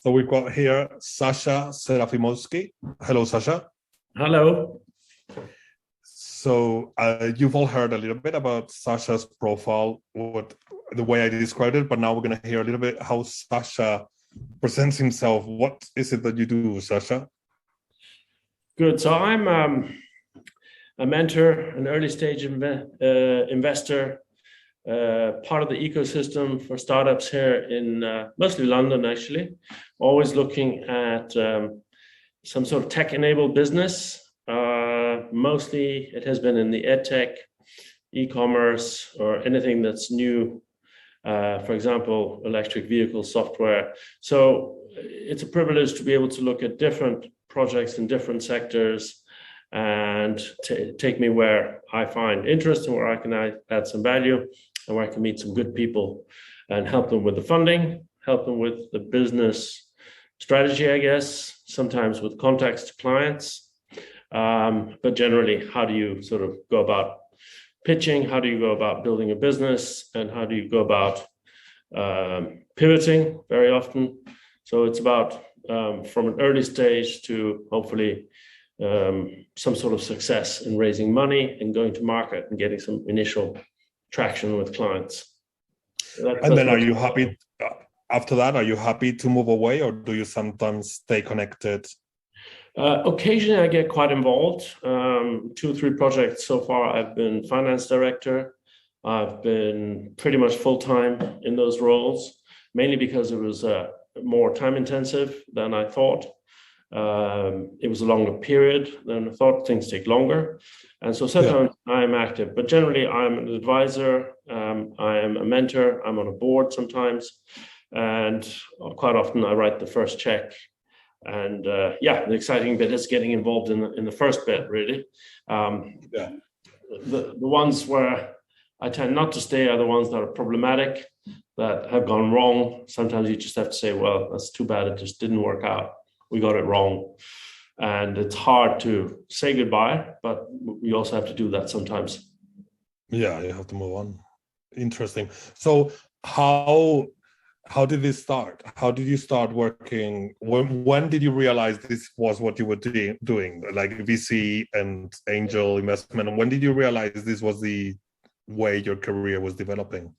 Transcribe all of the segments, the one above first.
So we've got here Sasha Serafimovski. Hello, Sasha. Hello. So you've all heard a little bit about Sasha's profile, the way I described it, but now we're going to hear a little bit how Sasha presents himself. What is it that you do, Sasha? Good. So I'm a mentor, an early stage investor, part of the ecosystem for startups here in mostly London, actually. Always looking at some sort of tech-enabled business. Mostly it has been in the edtech, e-commerce, or anything that's new. For example, electric vehicle software. So it's a privilege to be able to look at different projects in different sectors and take me where I find interest and where I can add some value and where I can meet some good people and help them with the funding, help them with the business strategy, I guess, sometimes with contacts to clients. But generally, how do you sort of go about pitching? How do you go about building a business? And how do you go about pivoting very often? So it's about from an early stage to hopefully some sort of success in raising money and going to market and getting some initial traction with clients. And then are you happy after that? Are you happy to move away, or do you sometimes stay connected? Occasionally I get quite involved. 2 or 3 projects so far I've been finance director. I've been pretty much full-time in those roles, mainly because it was more time intensive than I thought. It was a longer period than I thought. Things take longer. And so sometimes I'm active, but generally I'm an advisor. I am a mentor. I'm on a board sometimes. And quite often I write the first check. And the exciting bit is getting involved in the first bit, really. The ones where I tend not to stay are the ones that are problematic, that have gone wrong. Sometimes you just have to say, well, that's too bad. It just didn't work out. We got it wrong. And it's hard to say goodbye, but we also have to do that sometimes. Yeah, you have to move on. Interesting. So how did this start? How did you start working? When did you realize this was what you were doing, like VC and angel investment? And when did you realize this was the way your career was developing?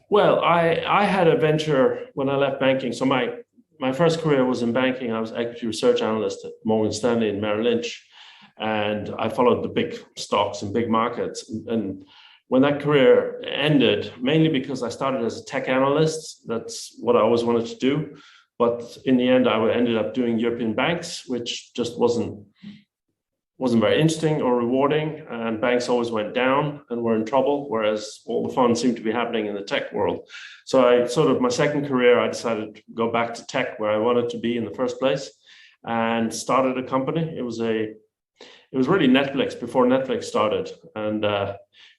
Well, I had a venture when I left banking. So my first career was in banking. I was equity research analyst at Morgan Stanley and Merrill Lynch. And I followed the big stocks and big markets. And when that career ended, mainly because I started as a tech analyst, that's what I always wanted to do. But in the end, I ended up doing European banks, which just wasn't very interesting or rewarding. And banks always went down and were in trouble, whereas all the fun seemed to be happening in the tech world. So my second career, I decided to go back to tech where I wanted to be in the first place and started a company. It was really Netflix before Netflix started. And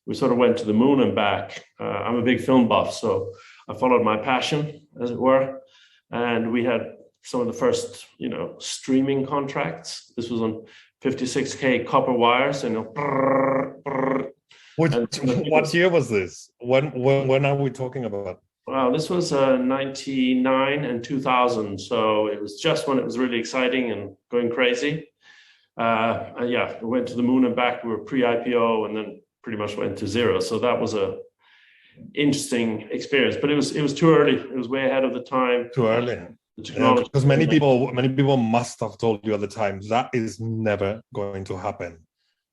we sort of went to the moon and back. I'm a big film buff, so I followed my passion, as it were. And we had some of the first, streaming contracts. This was on 56K copper wires, What year was this? When are we talking about? Wow, this was 99 and 2000. So it was just when it was really exciting and going crazy. We went to the moon and back. We were pre-IPO and then pretty much went to zero. So that was a interesting experience, but it was too early. It was way ahead of the time. Too early. Because many people must have told you at the time that is never going to happen.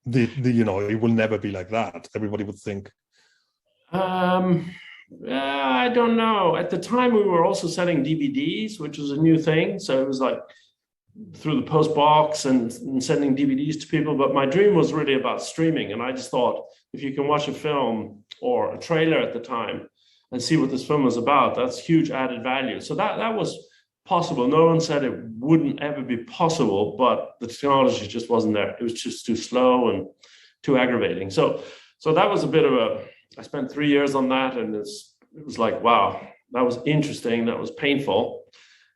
It will never be like that. Everybody would think. I don't know. At the time, we were also selling DVDs, which was a new thing. So it was like through the post box and sending DVDs to people. But my dream was really about streaming. And I just thought, if you can watch a film or a trailer at the time and see what this film was about, that's huge added value. So that was possible. No one said it wouldn't ever be possible, but the technology just wasn't there. It was just too slow and too aggravating. So that was a bit of I spent 3 years on that, and it was like, wow, that was interesting. That was painful.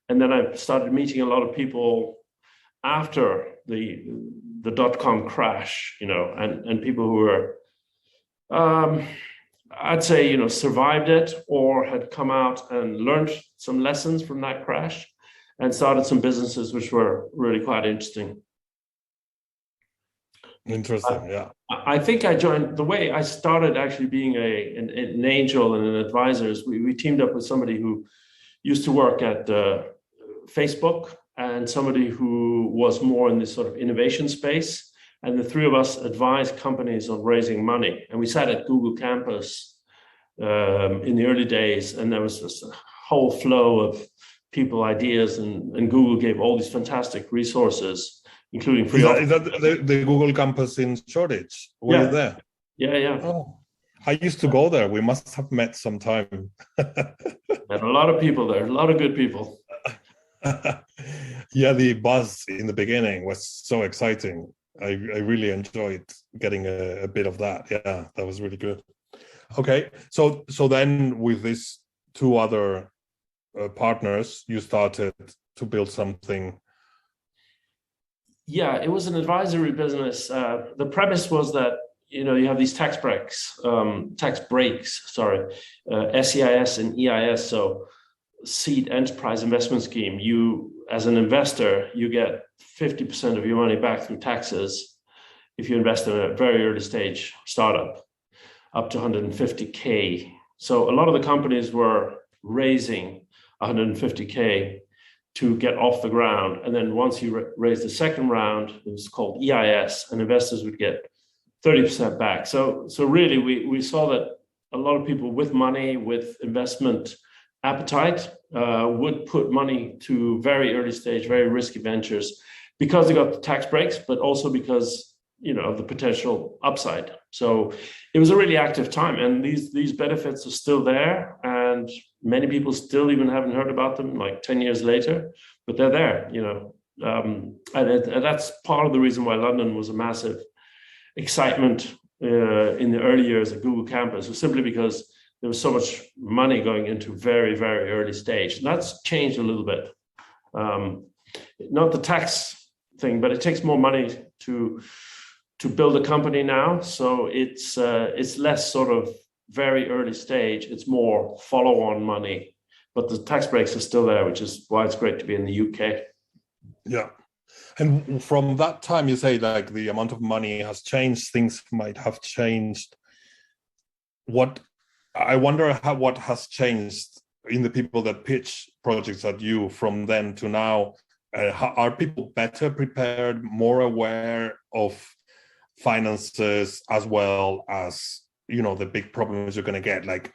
And then I started meeting a lot of people after the dotcom crash, and people who were, I'd say, survived it or had come out and learned some lessons from that crash. and started some businesses which were really quite interesting. Interesting, yeah. I think I joined, the way I started actually being an angel and an advisor is we teamed up with somebody who used to work at Facebook and somebody who was more in this sort of innovation space. And the three of us advised companies on raising money. And we sat at Google campus in the early days, and there was this whole flow of people, ideas, and Google gave all these fantastic resources, including free. Is that the Google campus in Shoreditch? Were you there? Yeah. Oh, I used to go there. We must have met sometime. And a lot of people there, a lot of good people. Yeah, the buzz in the beginning was so exciting. I really enjoyed getting a bit of that. Yeah, that was really good. Okay, so then with these two other partners, you started to build something. Yeah, it was an advisory business. The premise was that you have these tax breaks, SEIS and EIS. So Seed Enterprise Investment Scheme. You, as an investor, you get 50% of your money back through taxes if you invest in a very early stage startup, up to 150K. So a lot of the companies were raising 150K to get off the ground. And then once you raise the second round, it was called EIS, and investors would get 30% back. So really, we saw that a lot of people with money, with investment appetite, would put money to very early stage, very risky ventures because they got the tax breaks, but also because of the potential upside. So it was a really active time, and these benefits are still there, and many people still even haven't heard about them like 10 years later, but they're there. And that's part of the reason why London was a massive excitement in the early years at Google campus, was simply because there was so much money going into very, very early stage. And that's changed a little bit. Not the tax thing, but it takes more money to build a company now. So it's less sort of very early stage. It's more follow-on money, but the tax breaks are still there, which is why it's great to be in the UK. Yeah. And from that time, you say like the amount of money has changed, things might have changed. I wonder what has changed in the people that pitch projects at you from then to now. Are people better prepared, more aware of finances, as well as the big problems you're going to get? Like,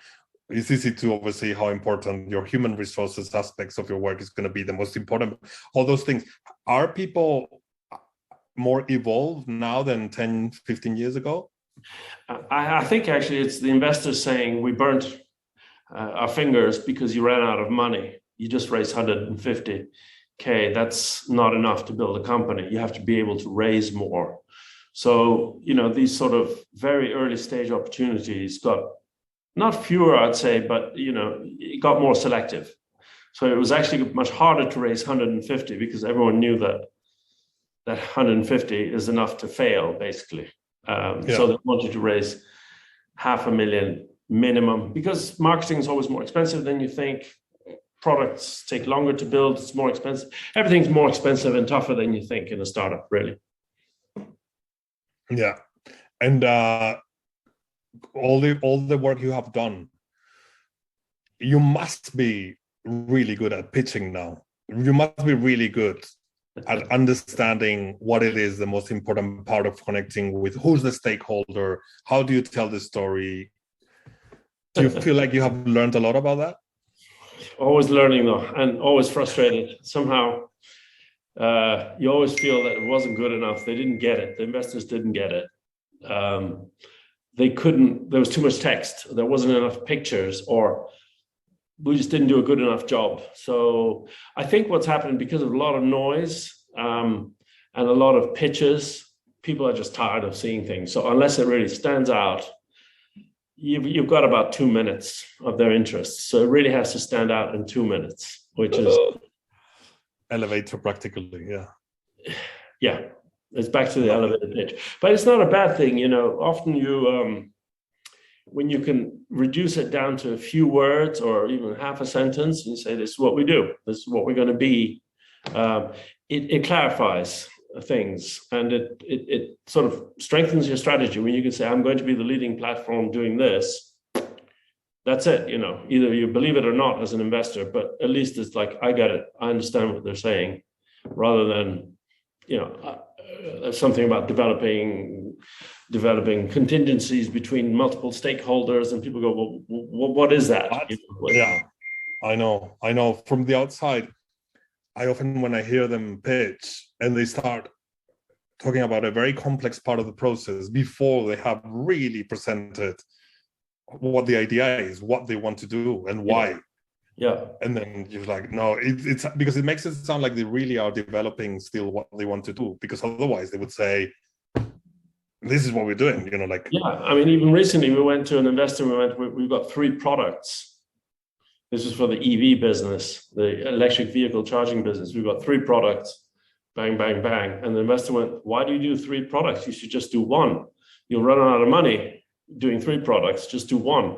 it's easy to oversee how important your human resources aspects of your work is going to be the most important. All those things. Are people more evolved now than 10, 15 years ago? I think actually it's the investors saying we burnt our fingers because you ran out of money. You just raised 150K. That's not enough to build a company. You have to be able to raise more. So, these sort of very early stage opportunities got not fewer, I'd say, but, it got more selective. So it was actually much harder to raise 150 because everyone knew that 150 is enough to fail, basically. So they wanted to raise 500,000 minimum because marketing is always more expensive than you think. Products take longer to build. It's more expensive. Everything's more expensive and tougher than you think in a startup, really. Yeah. And all the work you have done, you must be really good at pitching now. You must be really good at understanding what it is the most important part of connecting with, who's the stakeholder, how do you tell the story? Do you feel like you have learned a lot about that? Always learning though, and always frustrated. Somehow you always feel that it wasn't good enough. They didn't get it. The investors didn't get it. There was too much text. There wasn't enough pictures, or we just didn't do a good enough job. So I think what's happened, because of a lot of noise and a lot of pitches, people are just tired of seeing things. So unless it really stands out, you've got about 2 minutes of their interest. So it really has to stand out in 2 minutes, which is elevator practically. Yeah, it's back to the elevator pitch. But it's not a bad thing, often when you can reduce it down to a few words or even half a sentence and say, this is what we do, this is what we're going to be, It clarifies things, and it sort of strengthens your strategy when you can say, I'm going to be the leading platform doing this. That's it, either you believe it or not as an investor, but at least it's like, I get it, I understand what they're saying, rather than something about developing contingencies between multiple stakeholders, and people go, well, what is that? Yeah, I know from the outside, I often, when I hear them pitch and they start talking about a very complex part of the process before they have really presented what the idea is, what they want to do, and why. Yeah. And then you're like, no, it's because it makes it sound like they really are developing still what they want to do, because otherwise they would say, this is what we're doing, Yeah, I mean, even recently we went to an investor, we've got 3 products. This is for the EV business, the electric vehicle charging business. We've got 3 products, bang, bang, bang. And the investor went, why do you do 3 products? You should just do 1. You'll run out of money doing 3 products, just do 1.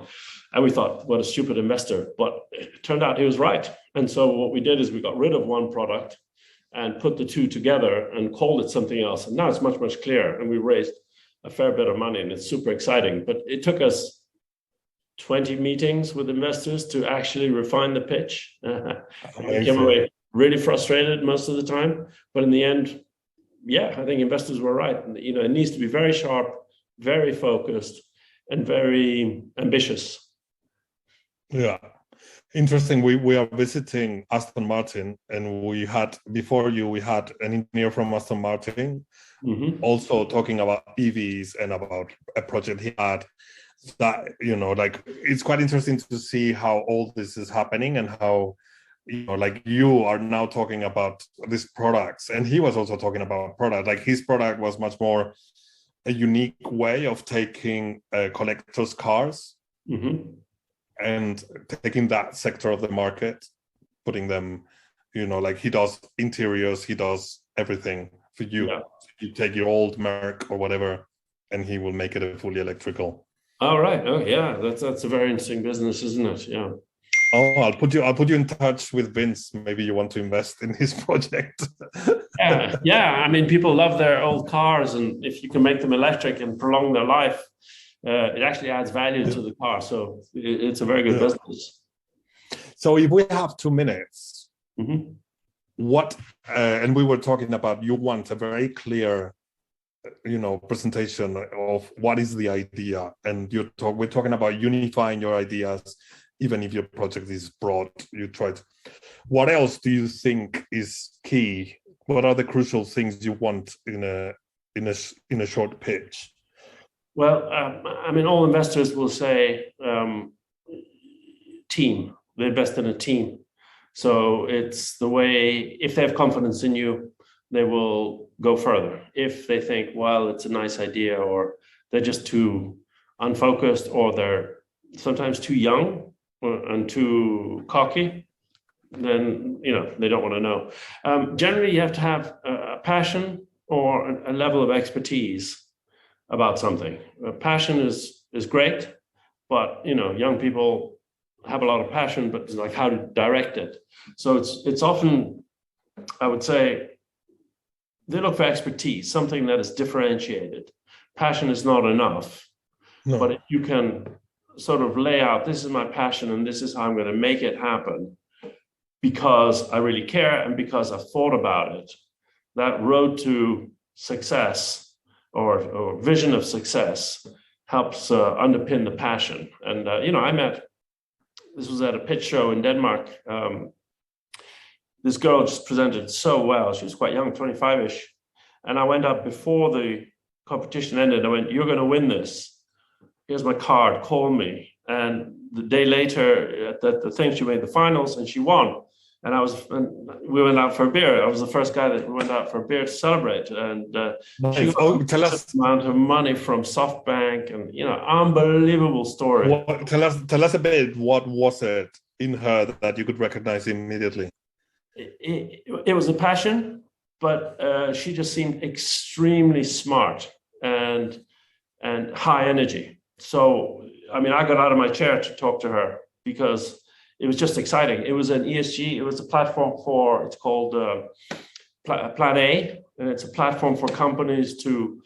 And we thought, what a stupid investor. But it turned out he was right. And so what we did is we got rid of 1 product and put the 2 together and called it something else. And now it's much, much clearer. And we raised a fair bit of money, and it's super exciting. But it took us 20 meetings with investors to actually refine the pitch. We came away really frustrated most of the time. But in the end, yeah, I think investors were right. It needs to be very sharp, very focused, and very ambitious. Yeah. Interesting. We are visiting Aston Martin, and we had an engineer from Aston Martin, also talking about EVs and about a project he had. That it's quite interesting to see how all this is happening, and how you are now talking about these products, and he was also talking about product. Like, his product was much more a unique way of taking collectors' cars. And taking that sector of the market, putting them, he does interiors, he does everything for you. Yeah. You take your old Merc or whatever, and he will make it a fully electrical. Oh, right. Oh, yeah. That's a very interesting business, isn't it? Yeah. Oh, I'll put you in touch with Vince. Maybe you want to invest in his project. Yeah. I mean, people love their old cars, and if you can make them electric and prolong their life, it actually adds value to the car. So it's a very good business. So if we have 2 minutes, what, and we were talking about, you want a very clear, presentation of what is the idea. And we're talking about unifying your ideas, even if your project is broad. What else do you think is key? What are the crucial things you want in a short pitch? Well, I mean, all investors will say team. They invest in a team. So it's the way, if they have confidence in you, they will go further. If they think, well, it's a nice idea, or they're just too unfocused, or they're sometimes too young and too cocky, then, they don't want to know. Generally, you have to have a passion or a level of expertise about something. Passion is great, but young people have a lot of passion, but it's like how to direct it. So it's often, I would say, they look for expertise, something that is differentiated. Passion is not enough, but if you can sort of lay out, this is my passion and this is how I'm going to make it happen because I really care and because I've thought about it, that road to success or vision of success helps underpin the passion. And, this was at a pitch show in Denmark. This girl just presented so well. She was quite young, 25-ish. And I went up before the competition ended. I went, you're going to win this. Here's my card, call me. And the day later at the thing, she made the finals and she won. And we went out for a beer. I was the first guy that went out for a beer to celebrate. And she got tell us amount of money from SoftBank, and unbelievable story. Tell us a bit. What was it in her that you could recognize immediately? It was a passion, but she just seemed extremely smart and high energy. So I mean, I got out of my chair to talk to her because it was just exciting. It was an ESG. It was a platform for, it's called Plan A, and it's a platform for companies to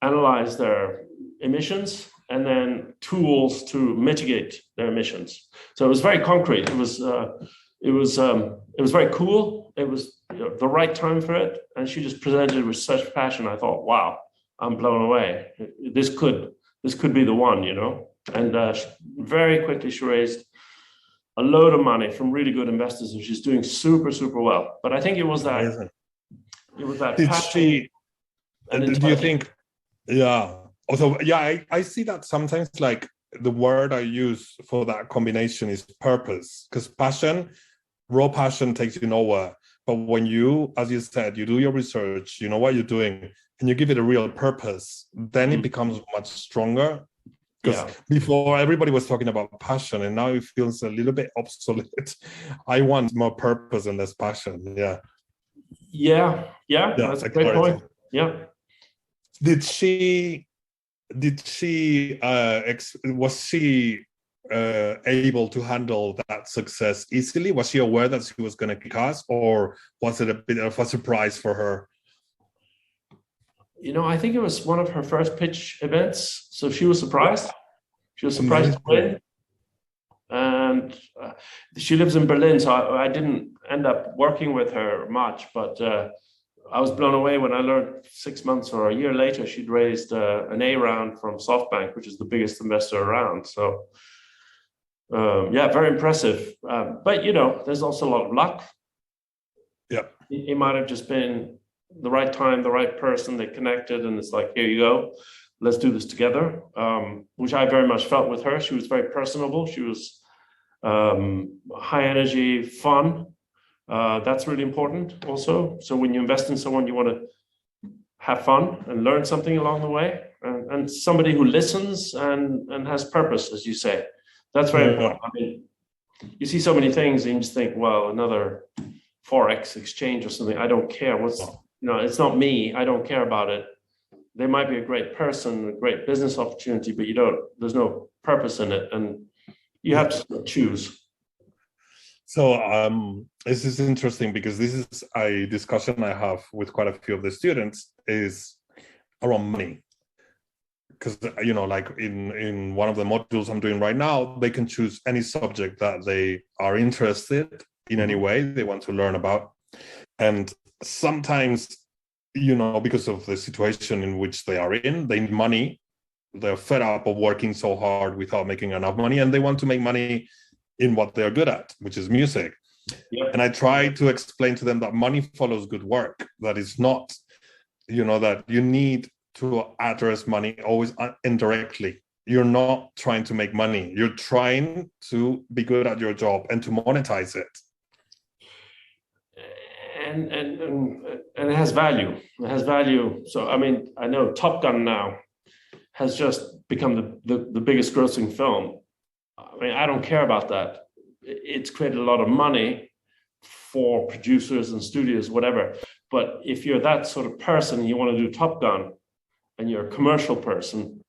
analyze their emissions and then tools to mitigate their emissions. So it was very concrete. It was very cool. It was the right time for it, and she just presented it with such passion. I thought, wow, I'm blown away. This could be the one, And very quickly she raised a load of money from really good investors, and she's doing super, super well. But I think it was that. Amazing. It was that. Did she? Do you think? Yeah. Also, yeah, I see that sometimes. Like the word I use for that combination is purpose, because passion, raw passion, takes you nowhere. But when you, as you said, you do your research, you know what you're doing, and you give it a real purpose, then it becomes much stronger. Because before everybody was talking about passion, and now it feels a little bit obsolete. I want more purpose and less passion. Yeah. Yeah, that's a great point. Yeah. Was she able to handle that success easily? Was she aware that she was going to kick ass, or was it a bit of a surprise for her? I think it was one of her first pitch events, so she was surprised. She was surprised to win. And she lives in Berlin, so I didn't end up working with her much, but I was blown away when I learned 6 months or a year later she'd raised an A round from SoftBank, which is the biggest investor around. So very impressive. But there's also a lot of luck. Yeah, it might have just been the right time, the right person. They connected, and it's like, here you go, let's do this together. Which I very much felt with her. She was very personable. She was high energy, fun. That's really important also. So when you invest in someone, you want to have fun and learn something along the way, and somebody who listens and has purpose, as you say. That's very important. I mean, you see so many things and you just think, well, another Forex exchange or something. I don't care. It's not me. I don't care about it. They might be a great person, a great business opportunity, but there's no purpose in it, and you have to choose. So this is interesting, because this is a discussion I have with quite a few of the students, is around money. Because, like in one of the modules I'm doing right now, they can choose any subject that they are interested in any way they want to learn about. And sometimes, because of the situation in which they are in, they need money. They're fed up of working so hard without making enough money, and they want to make money in what they're good at, which is music. Yep. And I try to explain to them that money follows good work. That is not, that you need to address money always indirectly. You're not trying to make money. You're trying to be good at your job and to monetize it. And it has value. It has value. So, I mean, I know Top Gun now has just become the biggest grossing film. I mean, I don't care about that. It's created a lot of money for producers and studios, whatever. But if you're that sort of person, you want to do Top Gun, and you're a commercial person,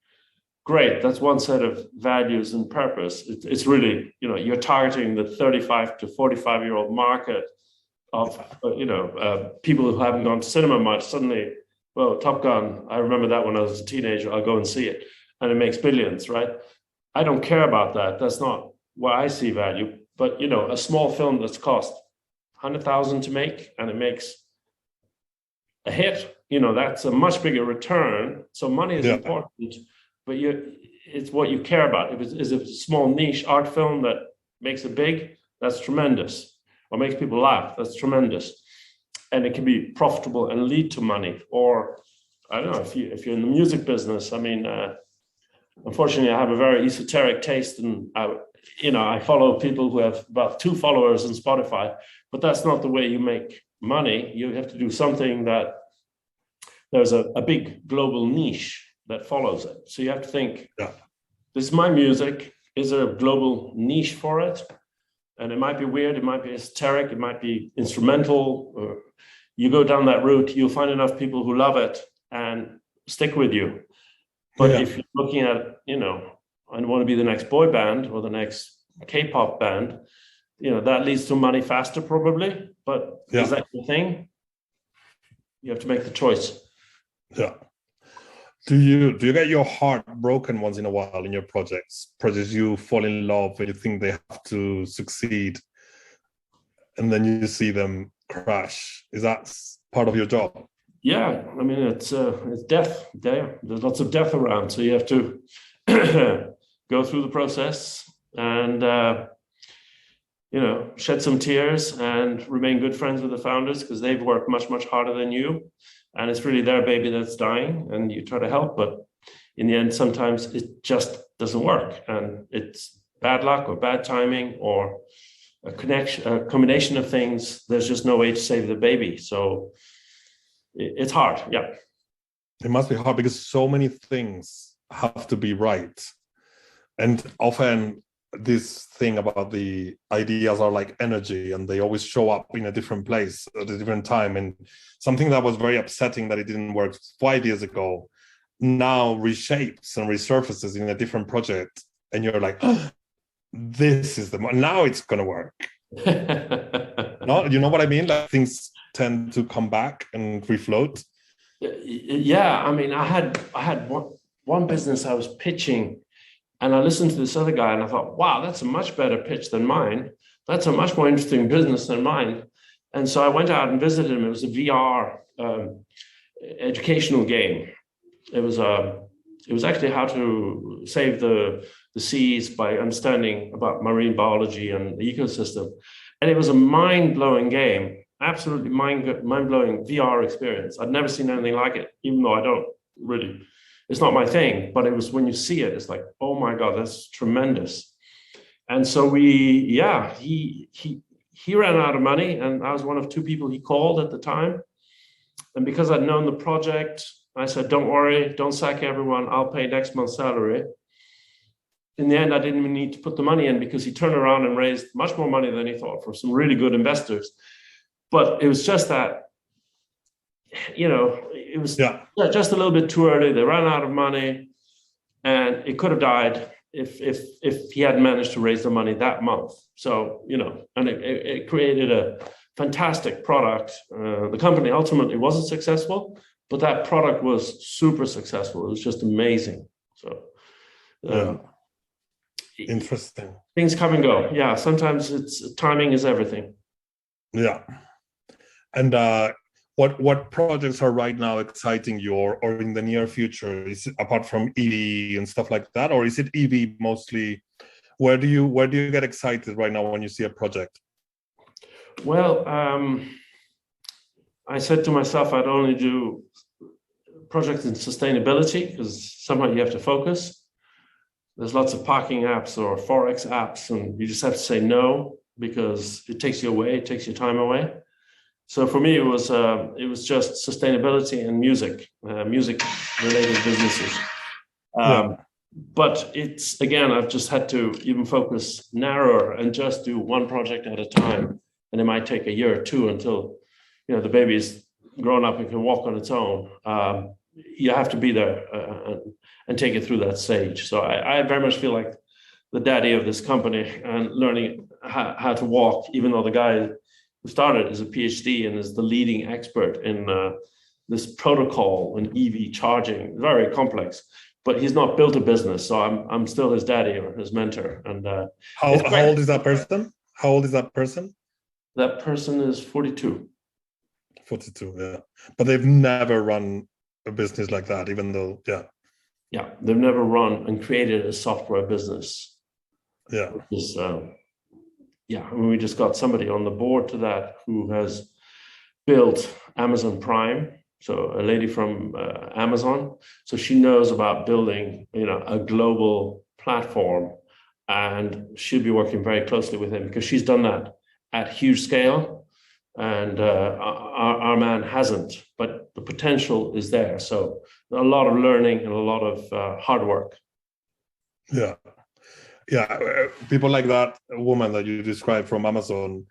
great. That's one set of values and purpose. It's really, you're targeting the 35 to 45-year-old market of, people who haven't gone to cinema much. Suddenly, well, Top Gun, I remember that when I was a teenager, I'll go and see it, and it makes billions, right? I don't care about that. That's not where I see value. But, a small film that's cost 100,000 to make, and it makes a hit, that's a much bigger return. So money is important, but it's what you care about. If it's a small niche art film that makes it big, that's tremendous. Or makes people laugh, that's tremendous. And it can be profitable and lead to money. Or, I don't know, if you're in the music business, I mean, unfortunately, I have a very esoteric taste, and I follow people who have about 2 followers on Spotify, but that's not the way you make money. You have to do something that there's a big global niche that follows it. So you have to think, this is my music. Is there a global niche for it? And it might be weird, it might be esoteric, it might be instrumental. Or you go down that route, you'll find enough people who love it and stick with you. But if you're looking at, I want to be the next boy band or the next K-pop band, that leads to money faster probably, but is Yeah. that the thing? You have to make the choice. Yeah. Do you get your heart broken once in a while in your projects? Projects you fall in love and you think they have to succeed, and then you see them crash. Is that part of your job? Yeah, I mean it's death. There's lots of death around, so you have to go through the process and shed some tears and remain good friends with the founders because they've worked much harder than you, and it's really their baby that's dying, and you try to help, but in the end, sometimes it just doesn't work, and it's bad luck or bad timing or a combination of things. There's just no way to save the baby, so it's hard. Yeah. It must be hard because so many things have to be right. And often this thing about the ideas are like energy, and they always show up in a different place at a different time. And something that was very upsetting that it didn't work 5 years ago now reshapes and resurfaces in a different project. And you're like, oh, this is now it's going to work. No, you know what I mean? Like things tend to come back and refloat. Yeah, I mean, I had one business I was pitching, and I listened to this other guy, and I thought, wow, that's a much better pitch than mine. That's a much more interesting business than mine. And so I went out and visited him. It was a VR educational game. It was actually how to save the seas by understanding about marine biology and the ecosystem. And it was a mind-blowing game, absolutely mind-blowing VR experience. I'd never seen anything like it, even though I don't really, it's not my thing, but it was when you see it, it's like, oh my God, that's tremendous. And so he ran out of money, and I was one of two people he called at the time. And because I'd known the project, I said, don't worry, don't sack everyone, I'll pay next month's salary. In the end, I didn't even need to put the money in because he turned around and raised much more money than he thought for some really good investors. But it was just that, it was just a little bit too early. They ran out of money, and it could have died if he hadn't managed to raise the money that month. So, and it created a fantastic product. The company ultimately wasn't successful, but that product was super successful. It was just amazing. So, interesting. Things come and go. Yeah, sometimes it's timing is everything. Yeah. And what projects are right now exciting you, or in the near future? Is it, apart from EV and stuff like that, or is it EV mostly? Where do you get excited right now when you see a project? Well, I said to myself I'd only do projects in sustainability because somehow you have to focus. There's lots of parking apps or Forex apps, and you just have to say no because it takes you away, it takes your time away. So for me, it was just sustainability and music-related businesses. But it's, again, I've just had to even focus narrower and just do one project at a time. And it might take a year or two until, the baby's grown up and can walk on its own. You have to be there and take it through that stage. So I very much feel like the daddy of this company and learning how to walk, even though the guy who started is a PhD and is the leading expert in this protocol and EV charging, very complex. But he's not built a business, so I'm still his daddy or his mentor. And how old is that person? How old is that person? That person is 42. 42, yeah. But they've never run a business like that, even though, Yeah, they've never run and created a software business. Yeah. We just got somebody on the board to that who has built Amazon Prime. So a lady from Amazon. So she knows about building, a global platform, and she'll be working very closely with him because she's done that at huge scale, and our man hasn't. But the potential is there. So a lot of learning and a lot of hard work. Yeah. People like that woman that you described from Amazon.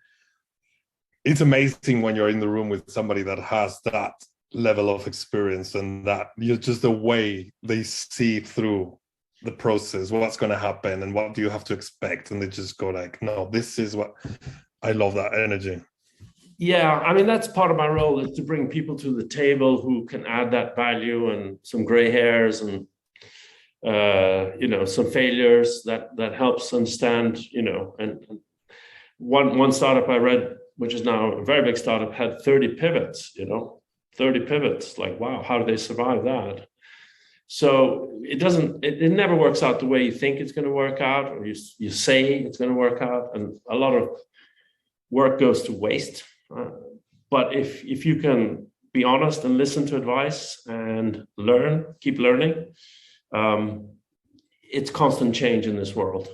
It's amazing when you're in the room with somebody that has that level of experience, and that just the way they see through the process, what's going to happen, and what do you have to expect, and they just go like, no, this is what I love, that energy. Yeah, I mean, that's part of my role, is to bring people to the table who can add that value, and some gray hairs and some failures that helps understand, and one startup I read, which is now a very big startup, had 30 pivots, 30 pivots. Like, wow, how do they survive that? So it never works out the way you think it's going to work out, or you say it's going to work out, and a lot of work goes to waste. But if you can be honest and listen to advice and keep learning, it's constant change in this world.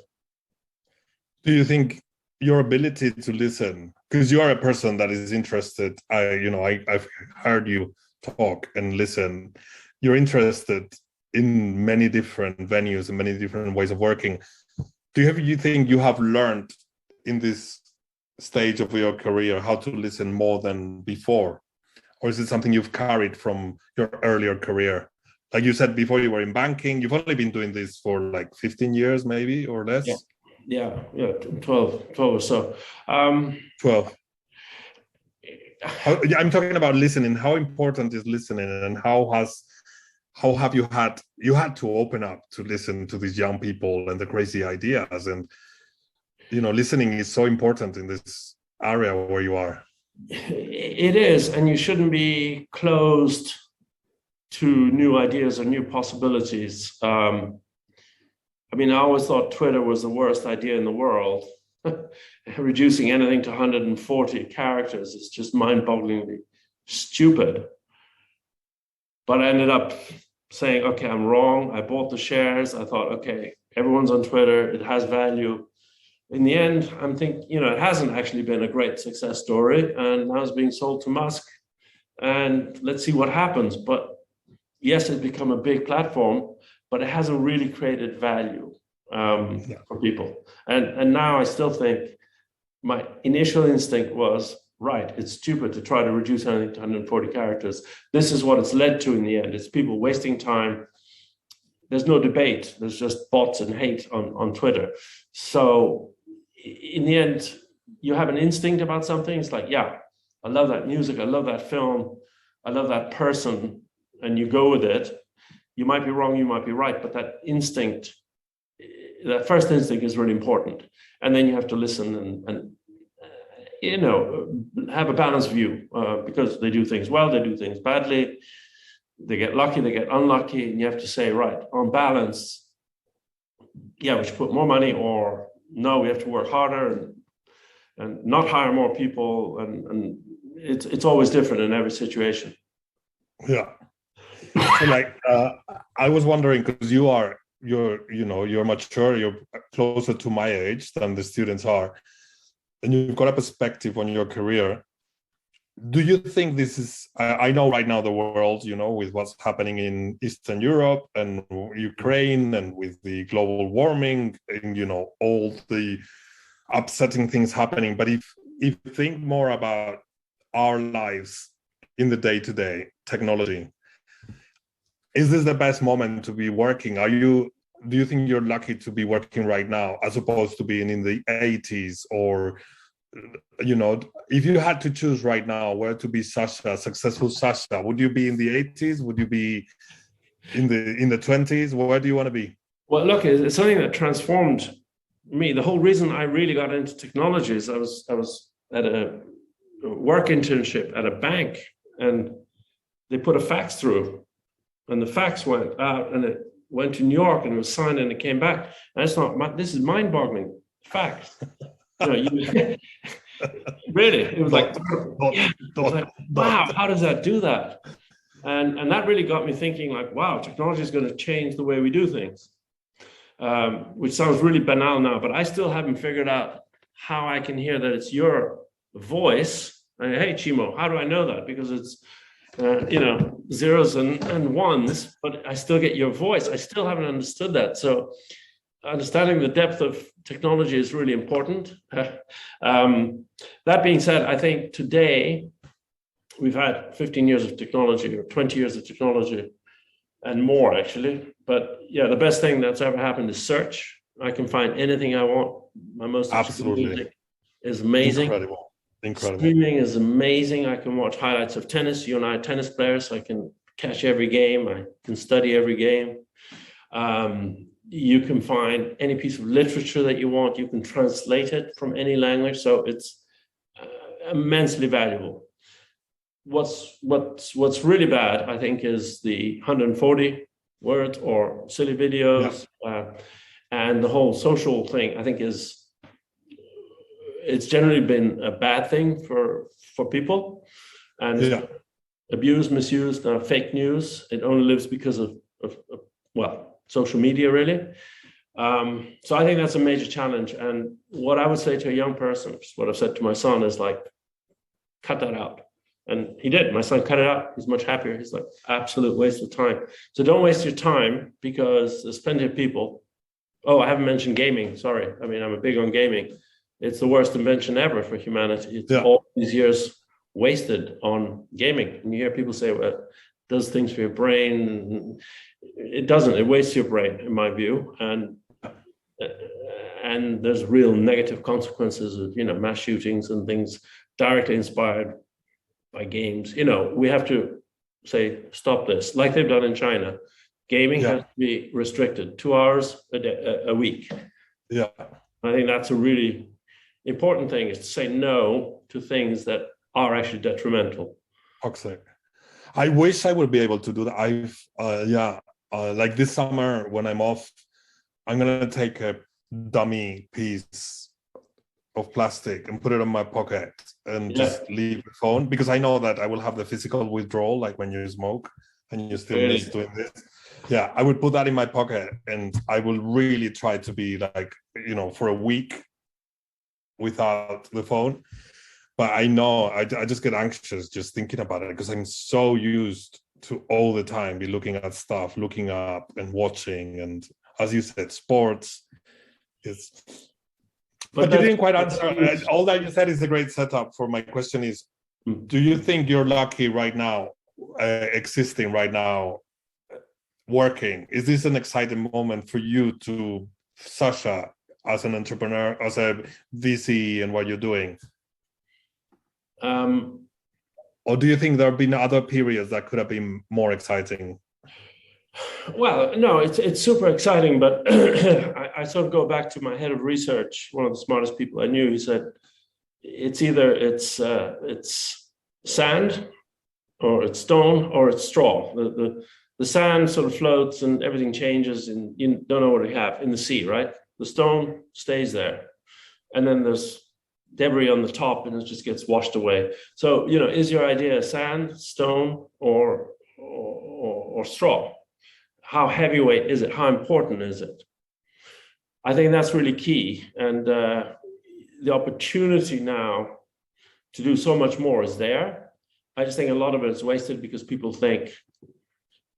Do you think your ability to listen, because you are a person that is interested, I've heard you talk and listen, you're interested in many different venues and many different ways of working. Do you think you have learned in this stage of your career how to listen more than before? Or is it something you've carried from your earlier career? Like you said before, you were in banking. You've only been doing this for like 15 years, maybe, or less? Yeah, 12 or so. 12. I'm talking about listening. How important is listening, and how have you had to open up to listen to these young people and the crazy ideas, and listening is so important in this area where you are. It is, and you shouldn't be closed to new ideas or new possibilities. I always thought Twitter was the worst idea in the world. Reducing anything to 140 characters is just mind-bogglingly stupid. But I ended up saying, okay, I'm wrong. I bought the shares. I thought, okay, everyone's on Twitter. It has value. In the end, I'm thinking, it hasn't actually been a great success story, and now it's being sold to Musk. And let's see what happens. But yes, it's become a big platform, but it hasn't really created value for people. And now I still think my initial instinct was, right, it's stupid to try to reduce anything to 140 characters. This is what it's led to in the end. It's people wasting time. There's no debate. There's just bots and hate on Twitter. So in the end, you have an instinct about something. It's like, yeah, I love that music. I love that film. I love that person. And you go with it. You might be wrong, you might be right, but that first instinct is really important. And then you have to listen and have a balanced view, because they do things well, they do things badly, they get lucky, they get unlucky, and you have to say, right, on balance, yeah, we should put more money, or no, we have to work harder and not hire more people, and it's always different in every situation. Yeah. So I was wondering, because you're mature, you're closer to my age than the students are, and you've got a perspective on your career. Do you think this is, I know right now the world, with what's happening in Eastern Europe and Ukraine, and with the global warming and, all the upsetting things happening. But if you think more about our lives in the day-to-day technology, is this the best moment to be working? Do you think you're lucky to be working right now, as opposed to being in the 80s? Or, if you had to choose right now where to be Sasha, successful Sasha, would you be in the 80s? Would you be in the 20s? Where do you want to be? Well, look, it's something that transformed me. The whole reason I really got into technology is I was at a work internship at a bank, and they put a fax through, and the fax went out, and it went to New York, and it was signed, and it came back. And this is mind-boggling. Fax. Really, it was like, wow, how does that do that? And that really got me thinking, like, wow, technology is going to change the way we do things, which sounds really banal now, but I still haven't figured out how I can hear that it's your voice. And, hey, Chimo, how do I know that? Because it's, zeros and ones, but I still get your voice. I still haven't understood that. So understanding the depth of technology is really important. That being said, I think today we've had 15 years of technology, or 20 years of technology, and more actually. But yeah, the best thing that's ever happened is search. I can find anything I want. My most Absolutely. music is amazing. Incredible. Streaming is amazing. I can watch highlights of tennis. You and I are tennis players, so I can catch every game. I can study every game. You can find any piece of literature that you want. You can translate it from any language. So it's immensely valuable. What's really bad, I think, is the 140 words or silly videos, and the whole social thing. I think it's generally been a bad thing for people, and abused, misused, fake news. It only lives because of social media, really. So I think that's a major challenge. And what I would say to a young person, what I've said to my son, is like, cut that out. And he did. My son cut it out. He's much happier. He's like, absolute waste of time. So don't waste your time, because there's plenty of people. Oh, I haven't mentioned gaming. Sorry. I mean, I'm a big on gaming. It's the worst invention ever for humanity. It's all these years wasted on gaming. And you hear people say, well, it does things for your brain. It doesn't. It wastes your brain, in my view. And there's real negative consequences of, mass shootings and things directly inspired by games. We have to say, stop this, like they've done in China. Gaming has to be restricted 2 hours a week. Yeah. I think that's a really important thing, is to say no to things that are actually detrimental. Toxic. I wish I would be able to do that. Like this summer when I'm off, I'm going to take a dummy piece of plastic and put it on my pocket and just leave the phone, because I know that I will have the physical withdrawal, like when you smoke and you still miss doing this. Yeah, I would put that in my pocket, and I will really try to be like, for a week without the phone. But I know I just get anxious just thinking about it, because I'm so used to all the time be looking at stuff, looking up and watching, and as you said, sports. But you didn't quite answer. All that you said is a great setup for my question is, do you think you're lucky right now, existing right now, working? Is this an exciting moment for you to, Sasha, as an entrepreneur, as a VC, and what you're doing? Or do you think there have been other periods that could have been more exciting? Well, no, it's super exciting, but I sort of go back to my head of research, one of the smartest people I knew. He said, it's either it's sand, or it's stone, or it's straw. The sand sort of floats and everything changes, and you don't know what you have in the sea, right? The stone stays there, and then there's debris on the top, and it just gets washed away. So, is your idea sand, stone, or straw? How heavyweight is it? How important is it? I think that's really key. And the opportunity now to do so much more is there. I just think a lot of it is wasted because people think,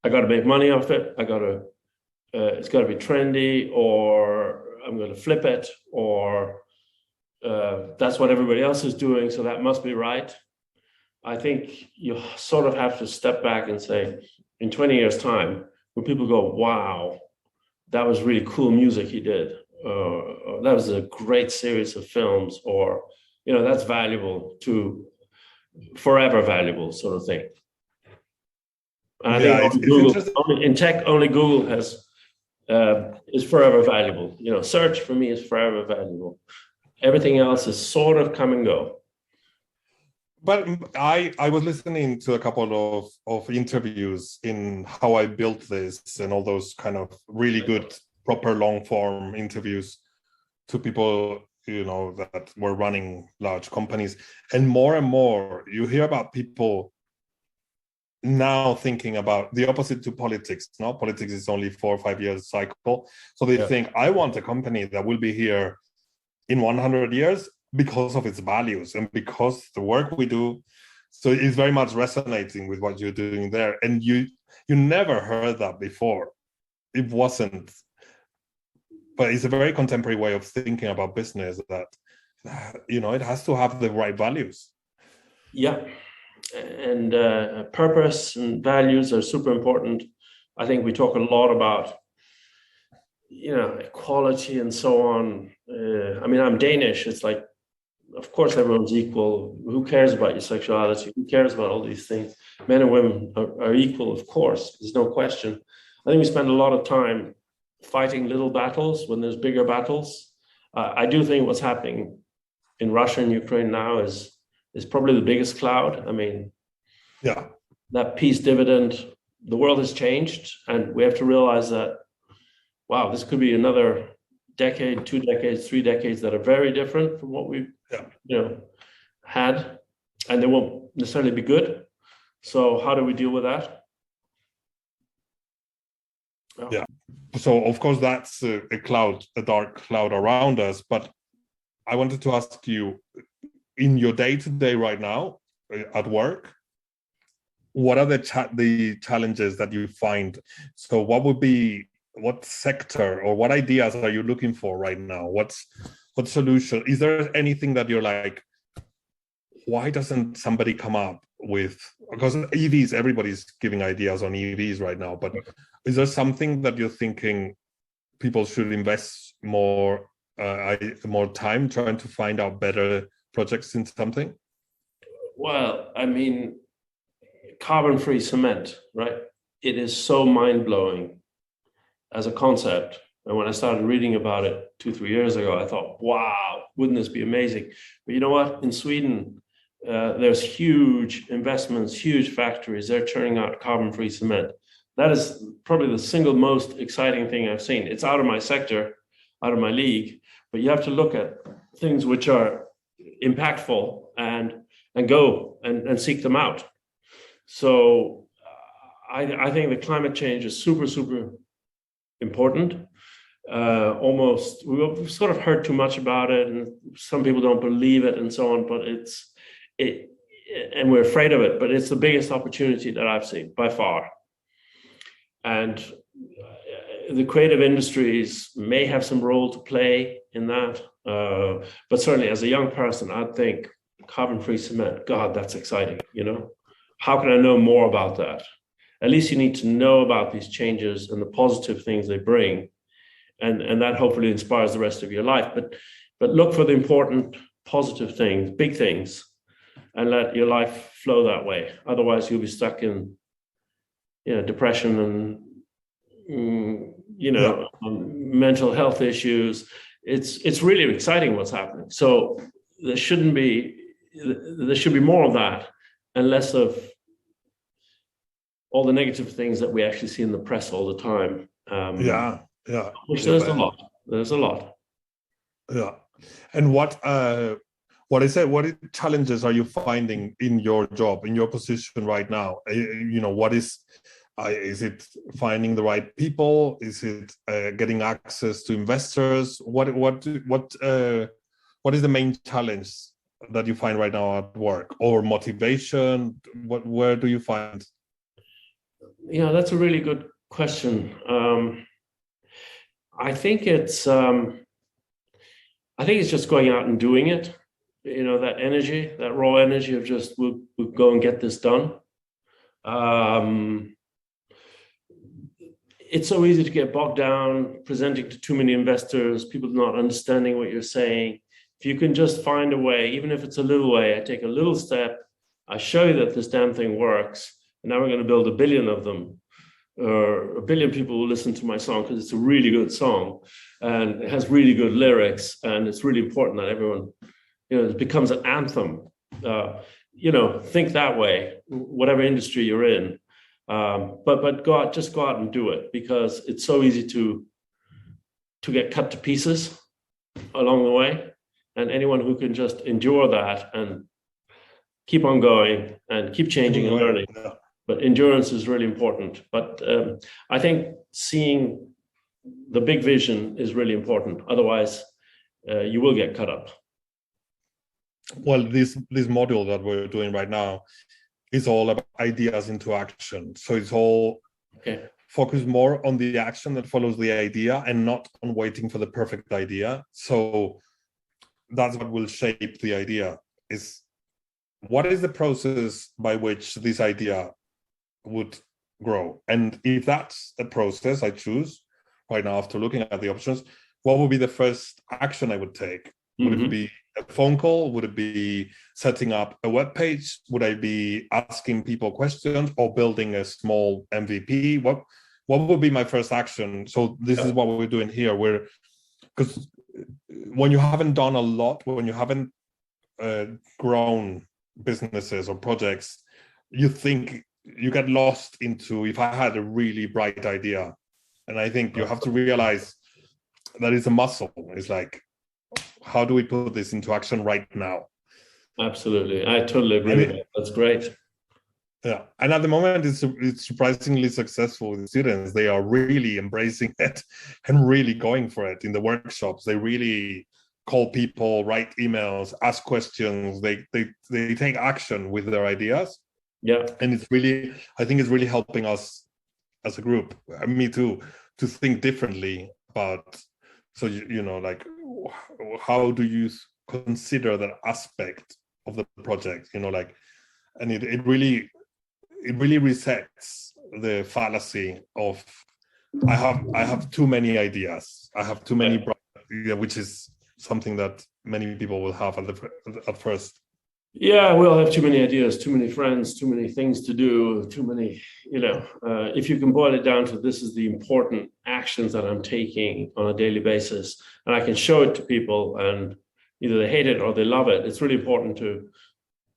I got to make money off it. It's got to be trendy, or I'm going to flip it, or that's what everybody else is doing, so that must be right. I think you sort of have to step back and say, in 20 years' time, when people go, wow, that was really cool music he did, or that was a great series of films, or, that's valuable to forever valuable sort of thing. And I think Google, in tech, only Google is forever valuable. Search for me is forever valuable. Everything else is sort of come and go. But I was listening to a couple of interviews in how I built this, and all those kind of really good, proper long form interviews to people, that were running large companies. And more, you hear about people now thinking about the opposite to politics. Now, politics is only 4 or 5 years cycle. So they think, I want a company that will be here in 100 years because of its values and because the work we do. So it's very much resonating with what you're doing there. And you never heard that before. It wasn't, but it's a very contemporary way of thinking about business, that, it has to have the right values. Yeah. And purpose and values are super important. I think we talk a lot about, equality and so on. I mean, I'm Danish. It's like, of course, everyone's equal. Who cares about your sexuality? Who cares about all these things? Men and women are equal, of course. There's no question. I think we spend a lot of time fighting little battles when there's bigger battles. I do think what's happening in Russia and Ukraine now is probably the biggest cloud. I mean, Yeah. that peace dividend, the world has changed, and we have to realize that, wow, this could be another decade, 2 decades, 3 decades that are very different from what we've had, and they won't necessarily be good. So how do we deal with that? Yeah. So of course that's a dark cloud around us. But I wanted to ask you, in your day-to-day right now at work, what are the challenges that you find? So what sector or what ideas are you looking for right now? What solution? Is there anything that you're like, why doesn't somebody come up with, because EVs, everybody's giving ideas on EVs right now, but is there something that you're thinking people should invest more time trying to find out better projects in something? Well, I mean, carbon-free cement, right? It is so mind-blowing as a concept. And when I started reading about it 2-3 years ago, I thought, wow, wouldn't this be amazing? But you know what? In Sweden, there's huge investments, huge factories. They're churning out carbon-free cement. That is probably the single most exciting thing I've seen. It's out of my sector, out of my league, but you have to look at things which are impactful and go and seek them out. So I think the climate change is super, super important. We've sort of heard too much about it, and some people don't believe it and so on, but and we're afraid of it, but it's the biggest opportunity that I've seen by far. And the creative industries may have some role to play in that. But certainly as a young person, I'd think carbon-free cement, God, that's exciting, How can I know more about that? At least you need to know about these changes and the positive things they bring. And that hopefully inspires the rest of your life. But look for the important, positive things, big things, and let your life flow that way. Otherwise, you'll be stuck in depression and mental health issues. It's really exciting what's happening. So there should be more of that and less of all the negative things that we actually see in the press all the time. Which there's a lot. There's a lot. Yeah. And what challenges are you finding in your job, in your position right now? What is it finding the right people? Is it getting access to investors? What is the main challenge that you find right now at work, or motivation? Where do you find? That's a really good question. I think it's just going out and doing it. That energy, that raw energy of just we'll go and get this done. It's so easy to get bogged down presenting to too many investors, people not understanding what you're saying. If you can just find a way, even if it's a little way, I take a little step, I show you that this damn thing works, and now we're going to build 1 billion of them. Or 1 billion people will listen to my song because it's a really good song and it has really good lyrics, and it's really important that everyone, it becomes an anthem. Think that way, whatever industry you're in. But go out and do it, because it's so easy to get cut to pieces along the way. And anyone who can just endure that and keep on going and keep changing and learning. Yeah. But endurance is really important. But I think seeing the big vision is really important. Otherwise, you will get cut up. Well, this module that we're doing right now is all about ideas into action. So it's all focused more on the action that follows the idea and not on waiting for the perfect idea. So that's what will shape the idea. Is what is the process by which this idea would grow. And if that's a process I choose right now after looking at the options, what would be the first action I would take? Would it be a phone call? Would it be setting up a web page? Would I be asking people questions or building a small MVP? What would be my first action? So this is what we're doing here. Because when you haven't done a lot, when you haven't grown businesses or projects, you think you get lost into, if I had a really bright idea. And I think you have to realize that it's a muscle. It's like, how do we put this into action right now? Absolutely. I totally agree with that. That's great. Yeah. And at the moment, it's surprisingly successful with students. They are really embracing it and really going for it in the workshops. They really call people, write emails, ask questions. They take action with their ideas. Yeah. And it's really, I think it's really helping us as a group, me too, to think differently about, so, you know, like, how do you consider that aspect of the project, you know, like, and it really resets the fallacy of I have too many ideas, I have too many, which is something that many people will have at first. Yeah, we'll have too many ideas, too many friends, too many things to do, too many, you know, if you can boil it down to this is the important actions that I'm taking on a daily basis, and I can show it to people and either they hate it or they love it. It's really important to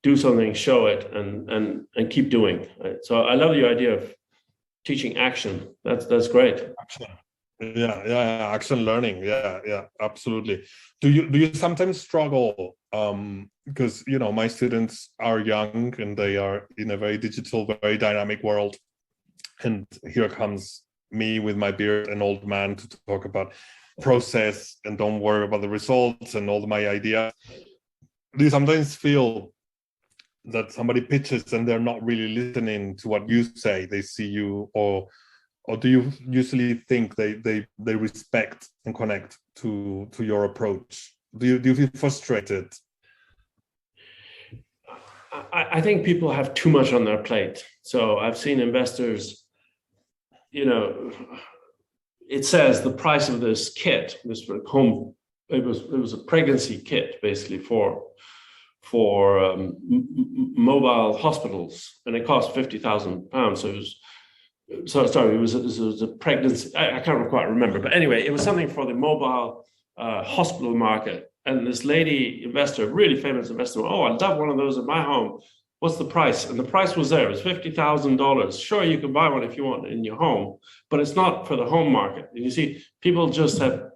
do something, show it, and keep doing. Right? So I love the idea of teaching action. That's great. Action. Yeah, action learning. Yeah, absolutely. Do you sometimes struggle? Because, you know, my students are young and they are in a very digital, very dynamic world. And here comes me with my beard, an old man, to talk about process and don't worry about the results and all my ideas. Do you sometimes feel that somebody pitches and they're not really listening to what you say? They see you, or do you usually think they respect and connect to your approach? Do you feel frustrated? I think people have too much on their plate. So I've seen investors, you know, it says the price of this kit, this home, it was a pregnancy kit basically for mobile hospitals, and it cost £50,000. So it was a pregnancy. I can't quite remember, but anyway, it was something for the mobile hospital market. And this lady investor, really famous investor, oh, I'd love one of those in my home. What's the price? And the price was there. It was $50,000. Sure, you can buy one if you want in your home, but it's not for the home market. And you see, people just have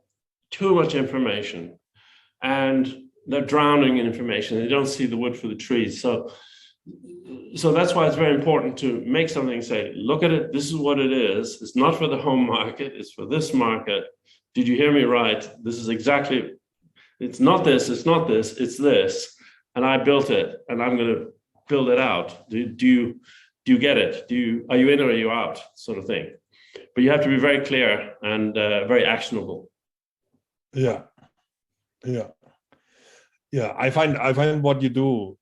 too much information, and they're drowning in information. They don't see the wood for the trees. So that's why it's very important to make something, say, look at it. This is what it is. It's not for the home market. It's for this market. Did you hear me right? This is exactly, it's not this, it's not this, it's this. And I built it, and I'm going to build it out. Do you get it? Are you in or are you out, sort of thing? But you have to be very clear and very actionable. Yeah. I find what you do,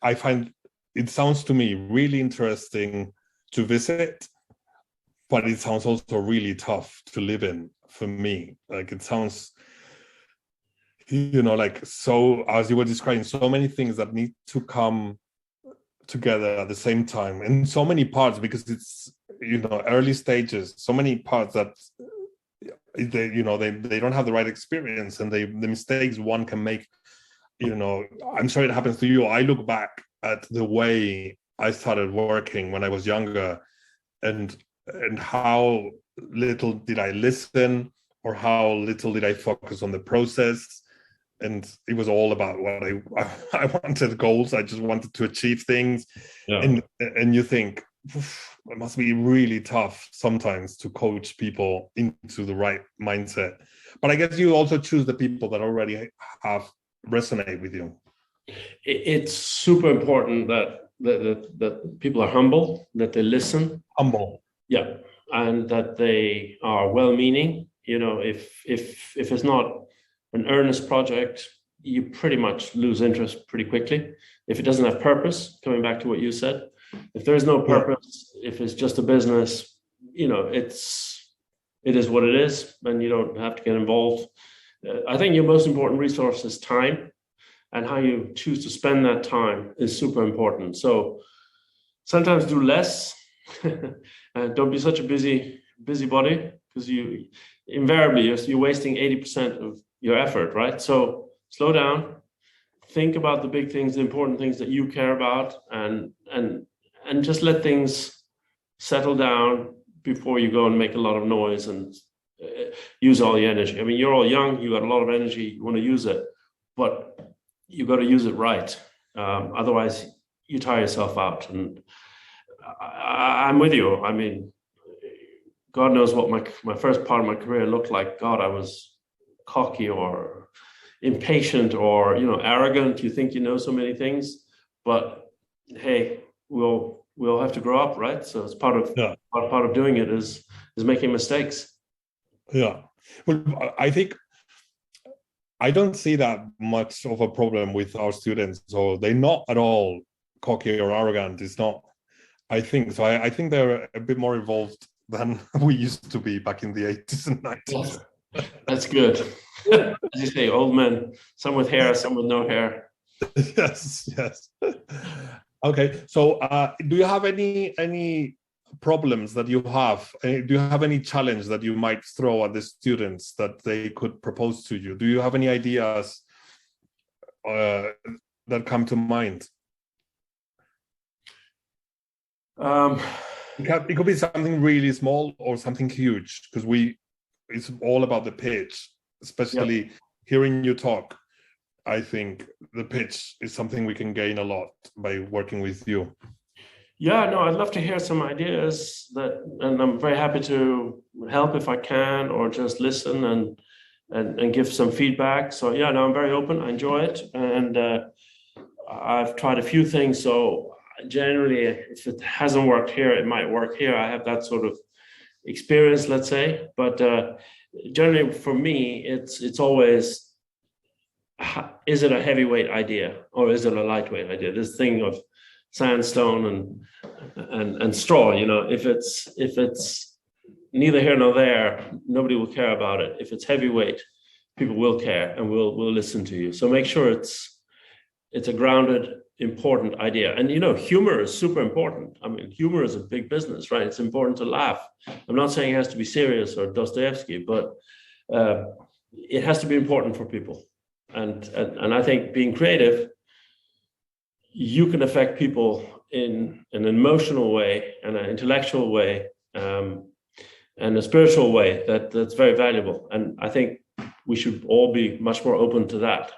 I find it sounds to me really interesting to visit, but it sounds also really tough to live in for me. Like, it sounds, you know, like, so as you were describing, so many things that need to come together at the same time, and so many parts, because it's, you know, early stages, so many parts that they don't have the right experience, and the mistakes one can make, you know, I'm sorry it happens to you. I look back at the way I started working when I was younger, and how little did I listen, or how little did I focus on the process. And it was all about what I wanted goals. I just wanted to achieve things. Yeah. And you think, it must be really tough sometimes to coach people into the right mindset. But I guess you also choose the people that already resonate with you. It's super important that people are humble, that they listen. Humble. Yeah. And that they are well-meaning. You know, if it's not an earnest project, you pretty much lose interest pretty quickly. If it doesn't have purpose, coming back to what you said, if there is no purpose, it's just a business, it is what it is, and you don't have to get involved. I think your most important resource is time, and how you choose to spend that time is super important. So sometimes do less. Don't be such a busybody, because you invariably you're wasting 80% of your effort, right? So slow down, think about the big things, the important things that you care about, and just let things settle down before you go and make a lot of noise and use all the energy. I mean, you're all young, you got a lot of energy, you want to use it, but you got to use it right. Otherwise, you tire yourself out. And I'm with you. I mean, God knows what my first part of my career looked like. God, I was cocky or impatient or arrogant. You think you know so many things, but hey, we'll have to grow up, right? So it's part of doing it is making mistakes. Yeah. Well, I think I don't see that much of a problem with our students. So they're not at all cocky or arrogant. It's not. I think so. I think they're a bit more evolved than we used to be back in the 80s and 90s. That's good. As you say, old men, some with hair, some with no hair. Yes. Okay. So do you have any problems that you have? Do you have any challenge that you might throw at the students that they could propose to you? Do you have any ideas that come to mind? It could be something really small or something huge, because it's all about the pitch, especially hearing you talk. I think the pitch is something we can gain a lot by working with you. Yeah, no, I'd love to hear some ideas and I'm very happy to help if I can, or just listen and give some feedback. So yeah, no, I'm very open. I enjoy it, and I've tried a few things. So generally, if it hasn't worked here, it might work here. I have that sort of experience, let's say. But generally, for me, it's always, is it a heavyweight idea or is it a lightweight idea? This thing of sandstone and straw, if it's neither here nor there, nobody will care about it. If it's heavyweight, people will care and will listen to you. So make sure it's a grounded, important idea. And humor is super important. I mean, humor is a big business, right? It's important to laugh. I'm not saying it has to be serious or Dostoevsky, but it has to be important for people. And I think being creative, you can affect people in an emotional way and an intellectual way and a spiritual way that's very valuable. And I think we should all be much more open to that.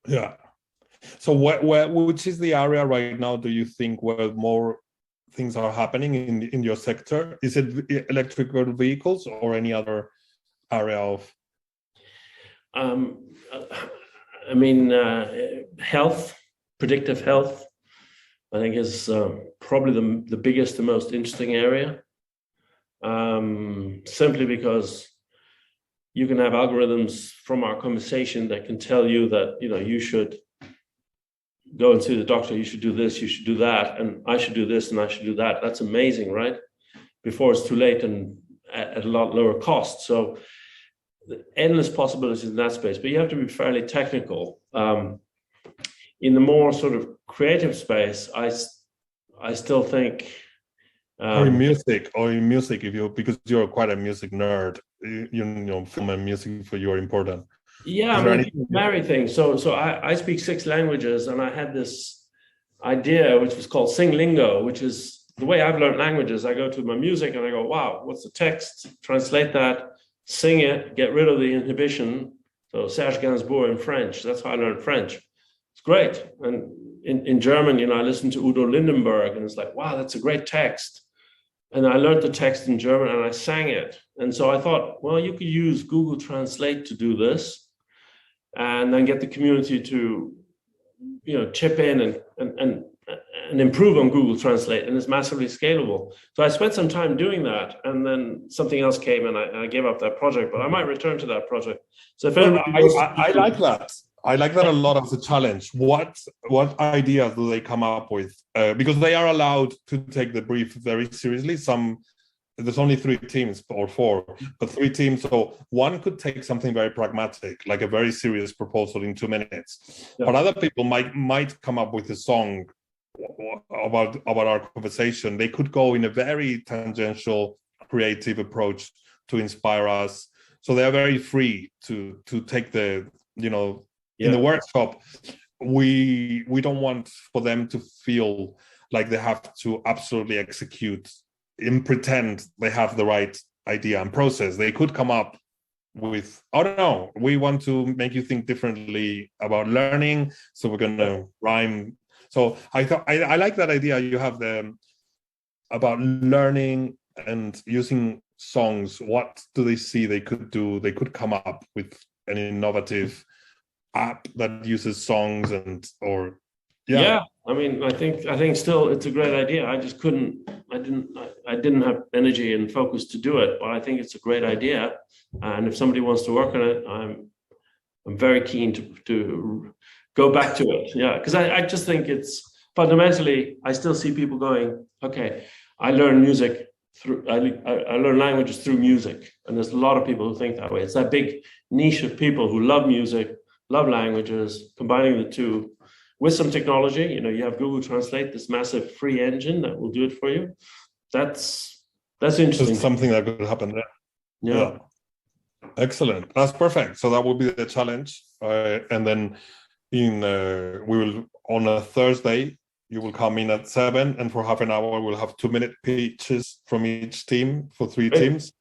Yeah. So which is the area right now, do you think, where more things are happening in your sector? Is it electrical vehicles or any other area of? Health, predictive health, I think is probably the biggest, the most interesting area. Simply because you can have algorithms from our conversation that can tell you that, you should go and see the doctor, you should do this, you should do that, and I should do this and I should do that. That's amazing, right? Before it's too late and at a lot lower cost. So endless possibilities in that space, but you have to be fairly technical. In the more sort of creative space, I still think or in music, because you're quite a music nerd, film and music for you are important. Yeah, married thing. So I speak 6 languages, and I had this idea which was called Sing Lingo, which is the way I've learned languages. I go to my music and I go, wow, what's the text? Translate that, sing it, get rid of the inhibition. So Serge Gainsbourg in French, that's how I learned French. It's great. And in German, I listened to Udo Lindenberg, and it's like, wow, that's a great text. And I learned the text in German and I sang it. And so I thought, well, you could use Google Translate to do this, and then get the community to, chip in and improve on Google Translate, and it's massively scalable. So I spent some time doing that, and then something else came, and I gave up that project. But I might return to that project. So if I like that. I like that a lot as a challenge. What ideas do they come up with? Because they are allowed to take the brief very seriously. There's only 3 teams or 4, but 3 teams. So one could take something very pragmatic, like a very serious proposal in 2 minutes. Yeah. But other people might come up with a song about our conversation. They could go in a very tangential, creative approach to inspire us. So they are very free to take the, in the workshop. We don't want for them to feel like they have to absolutely execute and pretend they have the right idea and process. They could come up with, I don't know, we want to make you think differently about learning, so we're going to rhyme. So I thought I like that idea you have about learning and using songs. What do they see they could do? They could come up with an innovative app that uses songs Yeah. I mean, I think still it's a great idea. I just I didn't have energy and focus to do it, but I think it's a great idea. And if somebody wants to work on it, I'm very keen to go back to it. Yeah, because I just think it's fundamentally, I still see people going, okay, I learn music I learn languages through music. And there's a lot of people who think that way. It's that big niche of people who love music, love languages, combining the two with some technology. You have Google Translate, this massive free engine that will do it for you. That's interesting. Just something that could happen there. Yeah. Excellent. That's perfect. So that will be the challenge. And then we will, on a Thursday, you will come in at 7, and for half an hour, we'll have 2-minute pitches from each team for 3 teams,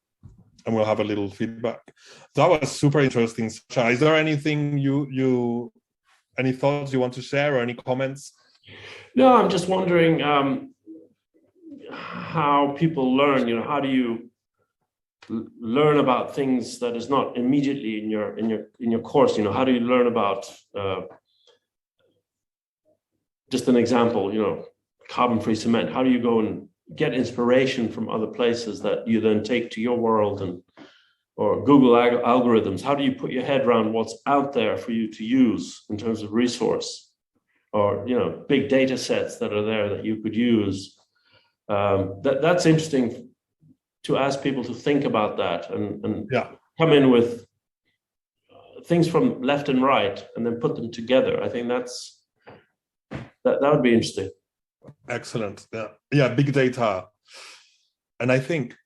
and we'll have a little feedback. That was super interesting. Sasha, is there anything any thoughts you want to share or any comments? No, I'm just wondering how people learn. How do you learn about things that is not immediately in your course? How do you learn about just an example, carbon-free cement? How do you go and get inspiration from other places that you then take to your world or Google algorithms? How do you put your head around what's out there for you to use in terms of resource, or big data sets that are there that you could use? That's interesting to ask people to think about that and come in with things from left and right and then put them together. I think that would be interesting. Excellent. Yeah, big data. And I think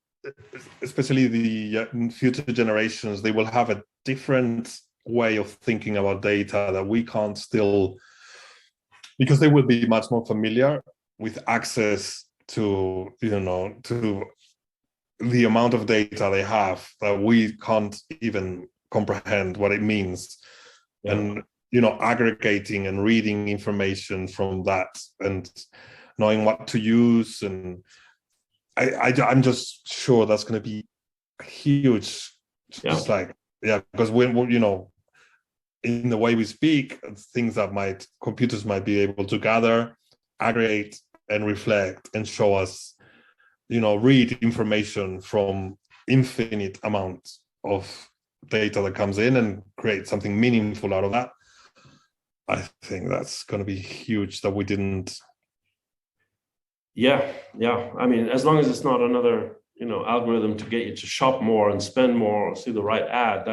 especially the future generations, they will have a different way of thinking about data that we can't still, because they will be much more familiar with access to, to the amount of data they have that we can't even comprehend what it means. Yeah. And aggregating and reading information from that and knowing what to use. And I'm just sure that's going to be huge. Just because when, in the way we speak, things that computers might be able to gather, aggregate and reflect and show us, read information from infinite amounts of data that comes in and create something meaningful out of that. I think that's going to be huge that we didn't. Yeah. I mean, as long as it's not another, algorithm to get you to shop more and spend more or see the right ad,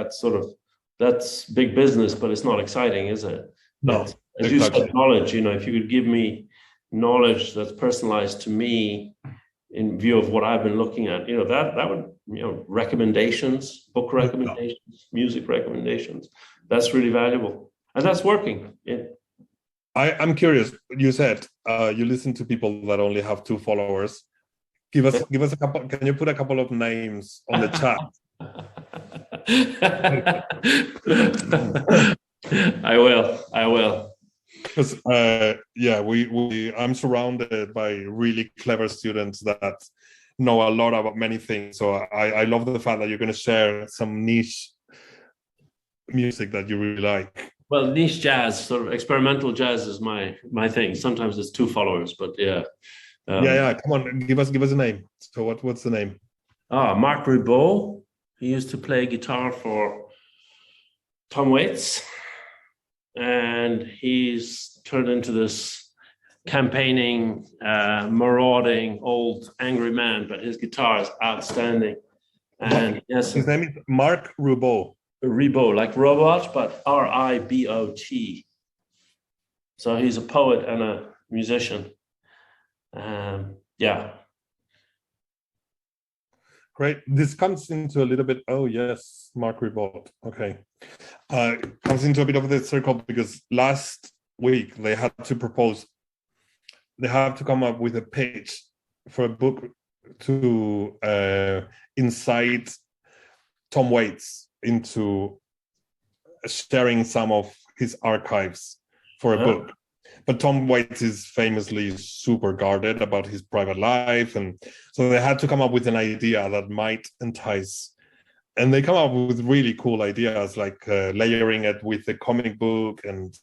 that's big business, but it's not exciting, is it? No. As you said, knowledge, if you could give me knowledge that's personalized to me in view of what I've been looking at, that would, recommendations, book recommendations, music recommendations, that's really valuable. And that's working. Yeah. I'm curious. You said you listen to people that only have 2 followers. Give us a couple. Can you put a couple of names on the chat? I will. Because I'm surrounded by really clever students that know a lot about many things. So I love the fact that you're going to share some niche music that you really like. Well, niche jazz, sort of experimental jazz is my thing. Sometimes it's 2 followers, but yeah. Come on, give us a name. So what's the name? Mark Ribot. He used to play guitar for Tom Waits. and he's turned into this campaigning, marauding, old, angry man, but his guitar is outstanding. And yes, his name is Mark Ribot. Ribot, like robot, but R-I-B-O-T. So he's a poet and a musician. Yeah. Great. This comes into a little bit. Oh yes, Mark Ribot. Okay, comes into a bit of the circle because last week they had to propose. They have to come up with a pitch for a book to incite Tom Waits into sharing some of his archives for a book. But Tom Waits is famously super guarded about his private life. And so they had to come up with an idea that might entice. And they come up with really cool ideas, like layering it with a comic book and,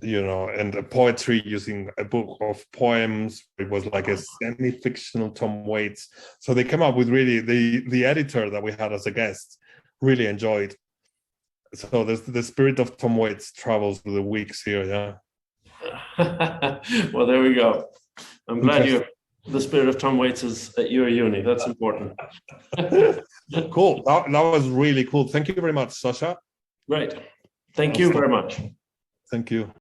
you know, and a poetry using a book of poems. It was like a semi-fictional Tom Waits. So they came up with really, the editor that we had as a guest really enjoyed. So the spirit of Tom Waits travels through the weeks here, yeah. Well, there we go. I'm glad the spirit of Tom Waits is at your uni. That's important. Cool. That was really cool. Thank you very much, Sasha. Great. Thank you very much. Thank you.